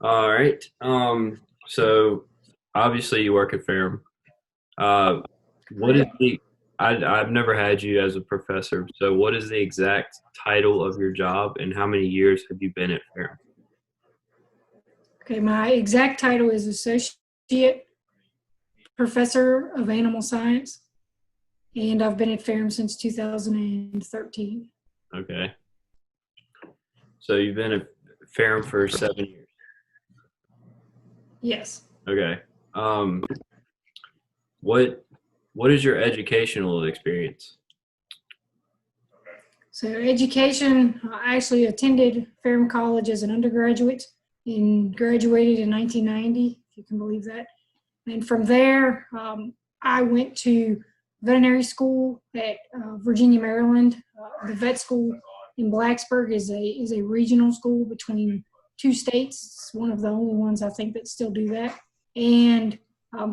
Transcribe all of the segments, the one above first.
All right. So obviously you work at Ferrum. Uh, what is Correct. I've never had you as a professor. So what is the exact title of your job and how many years have you been at Ferrum? Okay, my exact title is Associate Professor of Animal Science, and I've been at Ferrum since 2013. Okay. So you've been at Ferrum for 7 years. Yes. Okay. Um, what what is your educational experience? So, education, I actually attended Ferrum College as an undergraduate and graduated in 1990, if you can believe that. And from there, I went to veterinary school at Virginia, Maryland. The vet school in Blacksburg is a regional school between two states. It's one of the only ones I think that still do that. And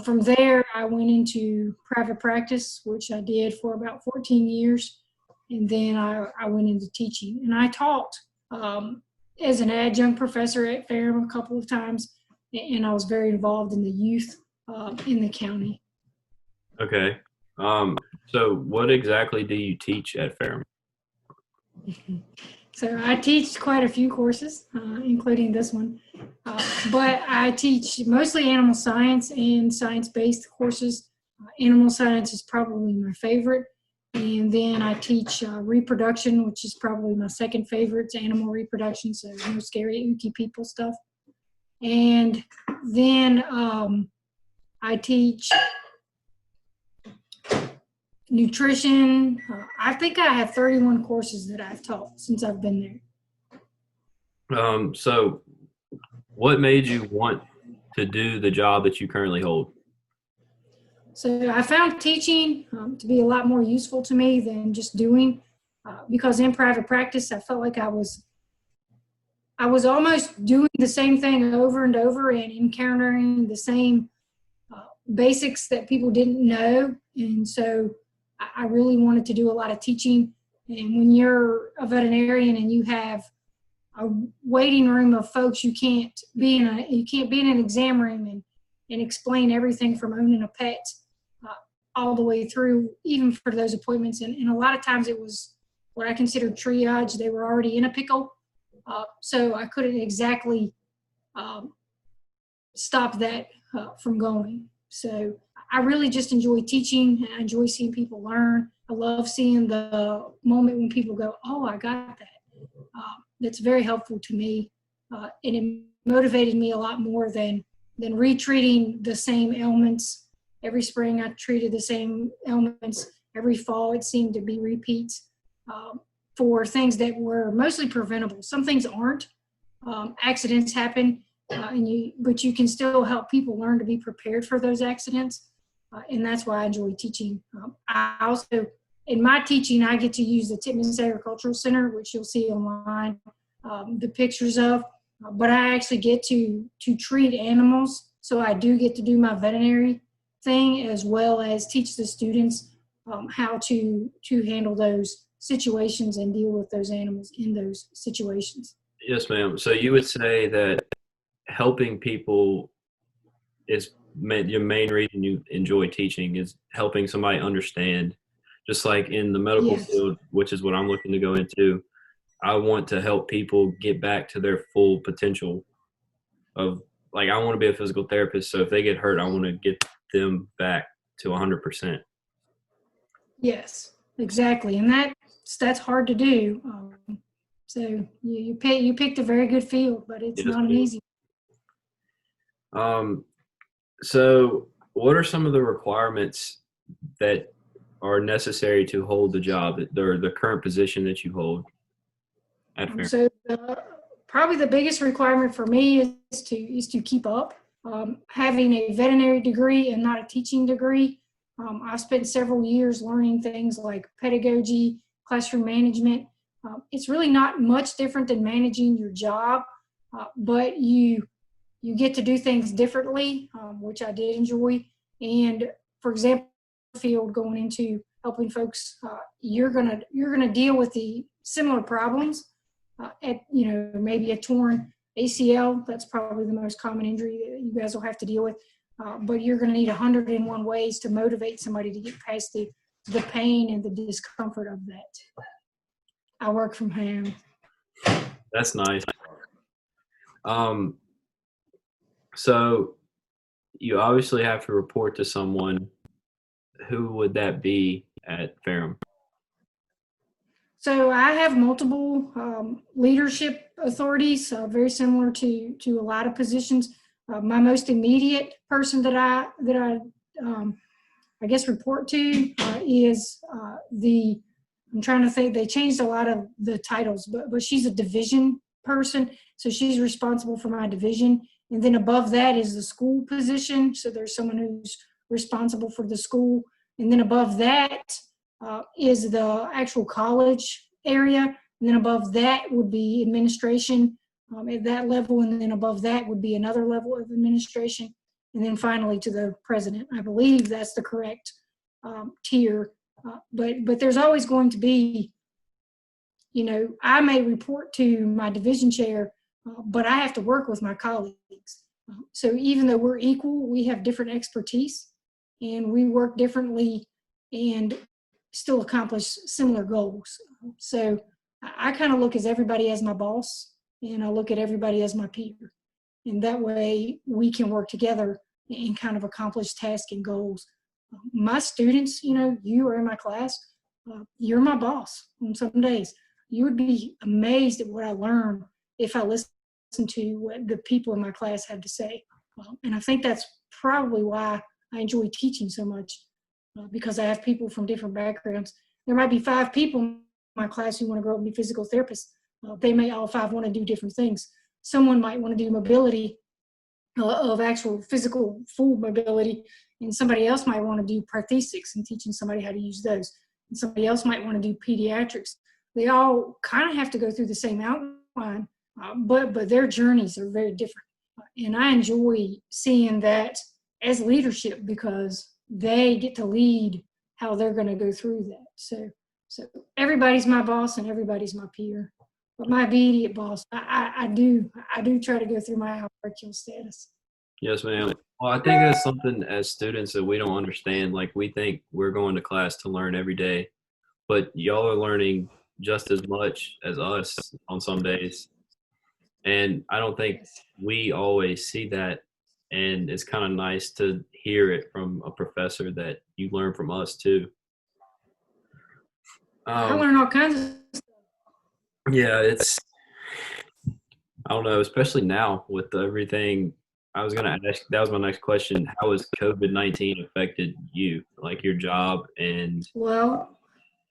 from there, I went into private practice, which I did for about 14 years. And then I went into teaching. And I taught as an adjunct professor at Ferrum a couple of times. And I was very involved in the youth in the county. Okay. So what exactly do you teach at Ferrum? So I teach quite a few courses, including this one. But I teach mostly animal science and science-based courses. Animal science is probably my favorite. And then I teach reproduction, which is probably my second favorite. It's animal reproduction, so no scary, ooky people stuff. And then I teach nutrition. I think I have 31 courses that I've taught since I've been there. So what made you want to do the job that you currently hold? So I found teaching to be a lot more useful to me than just doing, because in private practice, I felt like I was almost doing the same thing over and over and encountering the same basics that people didn't know. And so I really wanted to do a lot of teaching. And when you're a veterinarian and you have a waiting room of folks, you can't be in an exam room and explain everything from owning a pet uh, all the way through, even for those appointments. And a lot of times it was what I considered triage. They were already in a pickle, so I couldn't exactly um, stop that from going. So I really just enjoy teaching. I enjoy seeing people learn. I love seeing the moment when people go, "Oh, I got that." That's very helpful to me, and it motivated me a lot more than retreating the same ailments every spring. I treated the same ailments every fall. It seemed to be repeats um, for things that were mostly preventable. Some things aren't. Accidents happen, but you can still help people learn to be prepared for those accidents, and that's why I enjoy teaching. I also, in my teaching, I get to use the Titman's Agricultural Center, which you'll see online, the pictures of. But I actually get to treat animals, so I do get to do my veterinary thing as well as teach the students how to handle those situations and deal with those animals in those situations. Yes, ma'am. So you would say that helping people is your main reason you enjoy teaching is helping somebody understand. Just like in the medical Yes. field, which is what I'm looking to go into, I want to help people get back to their full potential of like I want to be a physical therapist. So if they get hurt, I want to get them back to 100%. Yes, exactly, and that's hard to do. So you picked a very good field, but it's Yes, not an ma'am. easy. Um, so what are some of the requirements that are necessary to hold the job, the current position that you hold at Fair? So probably the biggest requirement for me is to keep up. Having a veterinary degree and not a teaching degree, I spent several years learning things like pedagogy, classroom management. It's really not much different than managing your job, but you get to do things differently, which I did enjoy. And for example, field going into helping folks, you're gonna deal with the similar problems at maybe a torn ACL, that's probably the most common injury that you guys will have to deal with. But you're going to need 101 ways to motivate somebody to get past the pain and the discomfort of that. I work from home. That's nice. So you obviously have to report to someone. Who would that be at Ferrum? So I have multiple leadership authorities, very similar to a lot of positions. My most immediate person that I guess report to is I'm trying to think, they changed a lot of the titles, but she's a division person. So she's responsible for my division. And then above that is the school position. So there's someone who's responsible for the school. And then above that is the actual college area. And then above that would be administration at that level. And then above that would be another level of administration. And then finally to the president. I believe that's the correct tier. But there's always going to be, I may report to my division chair, but I have to work with my colleagues. So even though we're equal, we have different expertise and we work differently and still accomplish similar goals. So I kind of look at everybody as my boss and I look at everybody as my peer. And that way we can work together and kind of accomplish tasks and goals. My students, you are in my class, you're my boss on some days. You would be amazed at what I learn if I listen to what the people in my class have to say. And I think that's probably why I enjoy teaching so much, because I have people from different backgrounds. There might be 5 people in my class who want to grow up and be physical therapists. They may all 5 want to do different things. Someone might want to do mobility of actual physical full mobility, and somebody else might want to do prosthetics and teaching somebody how to use those. And somebody else might want to do pediatrics. They all kind of have to go through the same outline, but their journeys are very different. And I enjoy seeing that as leadership because they get to lead how they're going to go through that. So everybody's my boss and everybody's my peer. But my immediate boss, I do try to go through my hierarchical status. Yes, ma'am. Well, I think that's something as students that we don't understand. Like, we think we're going to class to learn every day, but y'all are learning just as much as us on some days. And I don't think we always see that. And it's kind of nice to hear it from a professor that you learn from us too. I learn all kinds of stuff. Yeah, I don't know, especially now with everything. I was going to ask, that was my next question. How has COVID-19 affected you, like your job and? Well,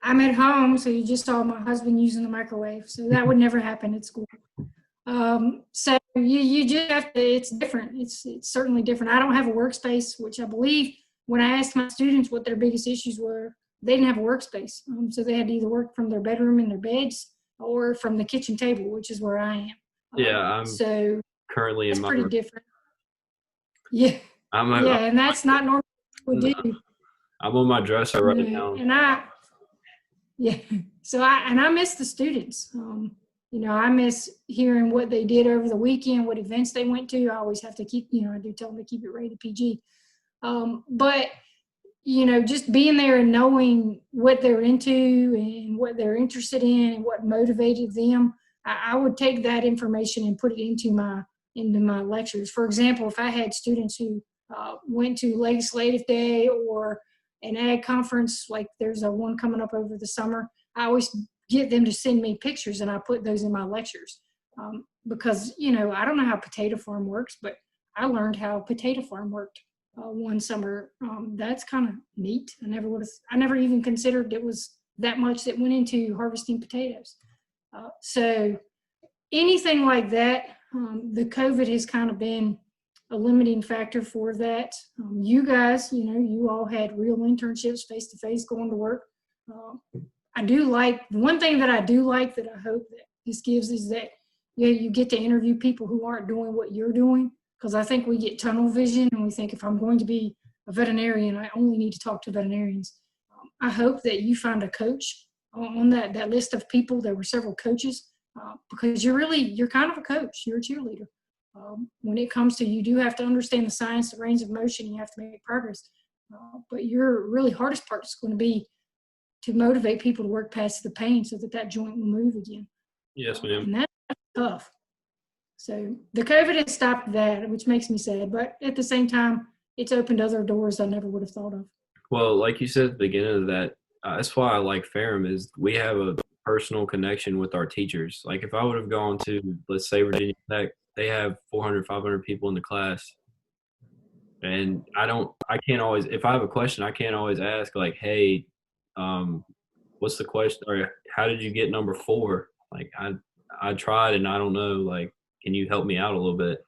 I'm at home, so you just saw my husband using the microwave. So that would never happen at school. So you just have to, it's different. It's certainly different. I don't have a workspace, which I believe when I asked my students what their biggest issues were, they didn't have a workspace. So they had to either work from their bedroom in their beds or from the kitchen table, which is where I am. Yeah, I'm so currently in my pretty different. Yeah. And that's not normal we do. I'm on my dresser right now. And so I miss the students. I miss hearing what they did over the weekend, what events they went to. I always have to keep, I do tell them to keep it rated PG. But, just being there and knowing what they're into and what they're interested in and what motivated them, I would take that information and put it into my lectures. For example, if I had students who went to Legislative Day or an ag conference, like there's a one coming up over the summer, I always get them to send me pictures and I put those in my lectures. Because, I don't know how potato farm works, but I learned how potato farm worked one summer. That's kind of neat. I never even considered it was that much that went into harvesting potatoes. So anything like that, the COVID has kind of been a limiting factor for that. You guys, you all had real internships face-to-face going to work. I do like, one thing that I do like that I hope that this gives is that you get to interview people who aren't doing what you're doing, because I think we get tunnel vision and we think if I'm going to be a veterinarian, I only need to talk to veterinarians. I hope that you find a coach on that list of people. There were several coaches because you're kind of a coach, you're a cheerleader. When it comes to, you do have to understand the science, the range of motion, you have to make progress. But your really hardest part is going to be to motivate people to work past the pain so that that joint will move again. Yes, ma'am. And that's tough. So the COVID has stopped that, which makes me sad. But at the same time, it's opened other doors I never would have thought of. Well, like you said at the beginning of that, that's why I like Ferrum is we have a personal connection with our teachers. Like if I would have gone to, let's say, Virginia Tech, they have 400, 500 people in the class. And I can't always, if I have a question, I can't always ask like, hey, what's the question? Or how did you get number 4? Like I tried and I don't know, like, can you help me out a little bit?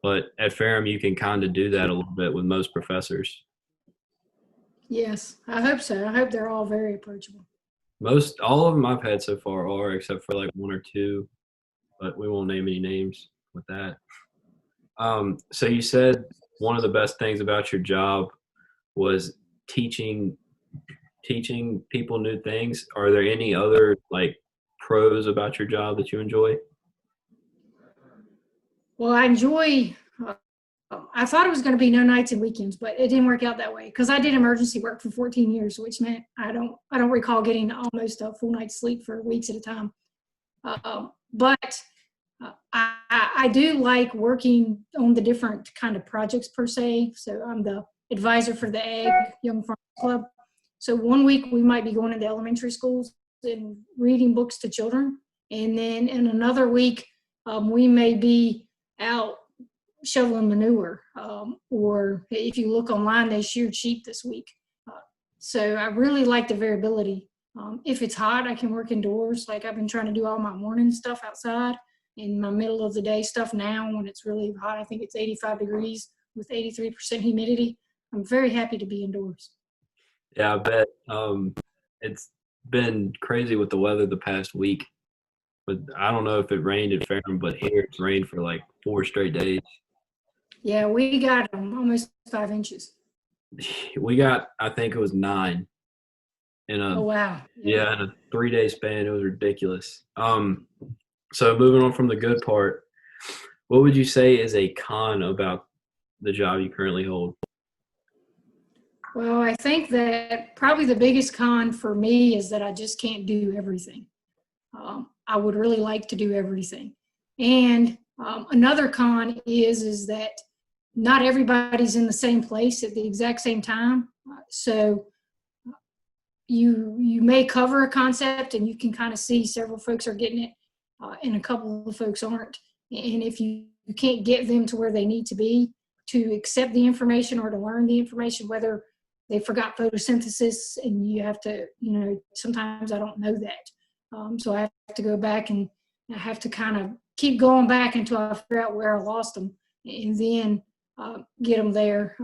But at Ferrum, you can kind of do that a little bit with most professors. Yes, I hope so. I hope they're all very approachable. All of them I've had so far are, except for like 1 or 2, but we won't name any names with that. So you said one of the best things about your job was teaching people new things. Are there any other like pros about your job that you enjoy? Well, I thought it was going to be no nights and weekends, but it didn't work out that way because I did emergency work for 14 years, which meant I don't recall getting almost a full night's sleep for weeks at a time. But I do like working on the different kind of projects per se. So I'm the advisor for the Egg Young Farm Club. So one week we might be going into elementary schools and reading books to children. And then in another week, we may be out shoveling manure. Or if you look online, they sheared sheep this week. So I really like the variability. If it's hot, I can work indoors. Like I've been trying to do all my morning stuff outside. In my middle of the day stuff now when it's really hot. I think it's 85 degrees with 83% humidity. I'm very happy to be indoors. Yeah, I bet. It's been crazy with the weather the past week. But I don't know if it rained at Ferrum, but here it's rained for like 4 straight days. Yeah, we got almost 5 inches. We got, I think it was 9. Oh, wow. Yeah, in a 3-day span. It was ridiculous. So moving on from the good part, what would you say is a con about the job you currently hold? Well, I think that probably the biggest con for me is that I just can't do everything. I would really like to do everything. And another con is that not everybody's in the same place at the exact same time. So you may cover a concept and you can kind of see several folks are getting it and a couple of folks aren't. And if you can't get them to where they need to be to accept the information or to learn the information, whether they forgot photosynthesis and you have to, sometimes I don't know that. So I have to go back and I have to kind of keep going back until I figure out where I lost them and then get them there.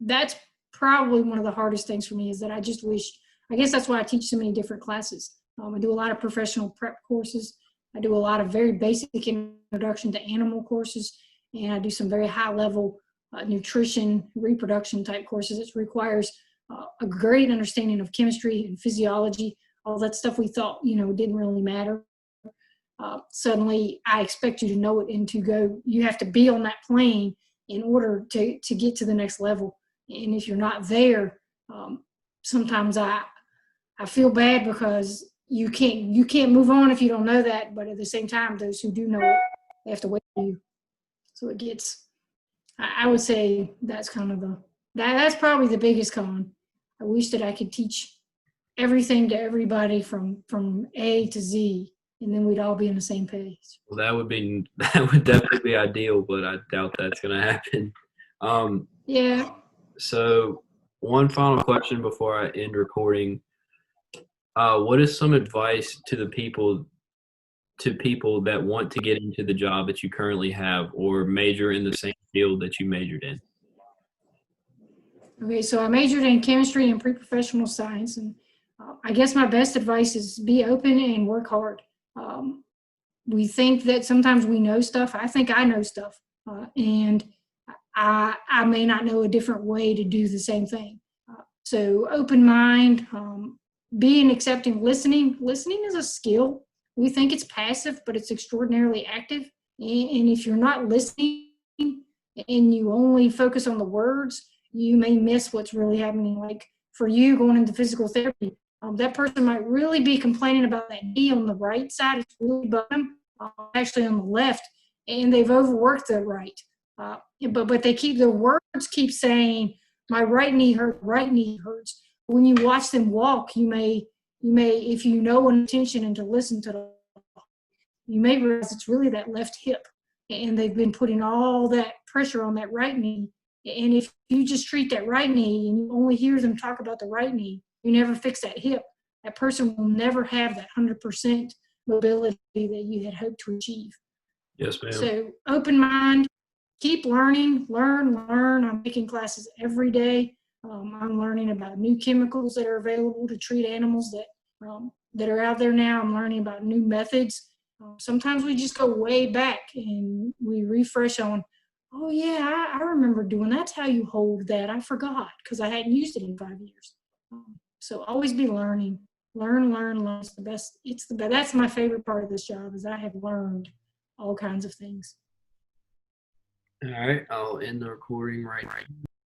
That's probably one of the hardest things for me is that I just wish, I guess that's why I teach so many different classes. I do a lot of professional prep courses. I do a lot of very basic introduction to animal courses, and I do some very high level nutrition, reproduction type courses. It requires a great understanding of chemistry and physiology, all that stuff we thought, didn't really matter. Suddenly I expect you to know it and to go, you have to be on that plane in order to get to the next level. And if you're not there, sometimes I feel bad because you can't move on if you don't know that. But at the same time, those who do know it, they have to wait for you. So it gets, I would say that's kind of that's probably the biggest con. I wish that I could teach everything to everybody from A to Z, and then we'd all be on the same page. Well, that would definitely be ideal, but I doubt that's going to happen. Yeah. So one final question before I end recording. What is some advice to people that want to get into the job that you currently have or major in the same field that you majored in? Okay, so I majored in chemistry and pre-professional science, and I guess my best advice is be open and work hard. We think that sometimes we know stuff. I think I know stuff, and I may not know a different way to do the same thing. So open mind, being accepting, listening. Listening is a skill. we think it's passive, but it's extraordinarily active. And if you're not listening and you only focus on the words, you may miss what's really happening. Like for you going into physical therapy, that person might really be complaining about that knee on the right side. It's really bottom, actually on the left, and they've overworked the right. But they keep, the words keep saying, my right knee hurts, right knee hurts. When you watch them walk, you may, if you know intention and to listen to them, you may realize it's really that left hip. And they've been putting all that pressure on that right knee. And if you just treat that right knee and you only hear them talk about the right knee, you never fix that hip, that person will never have that 100% mobility that you had hoped to achieve. Yes, ma'am. So open mind, keep learning, learn. I'm taking classes every day. I'm learning about new chemicals that are available to treat animals that are out there now. I'm learning about new methods. Sometimes we just go way back and we refresh on, oh yeah, I remember doing, that's how you hold that. I forgot because I hadn't used it in 5 years. So always be learning. Learn. It's the best. That's my favorite part of this job, is I have learned all kinds of things. All right, I'll end the recording right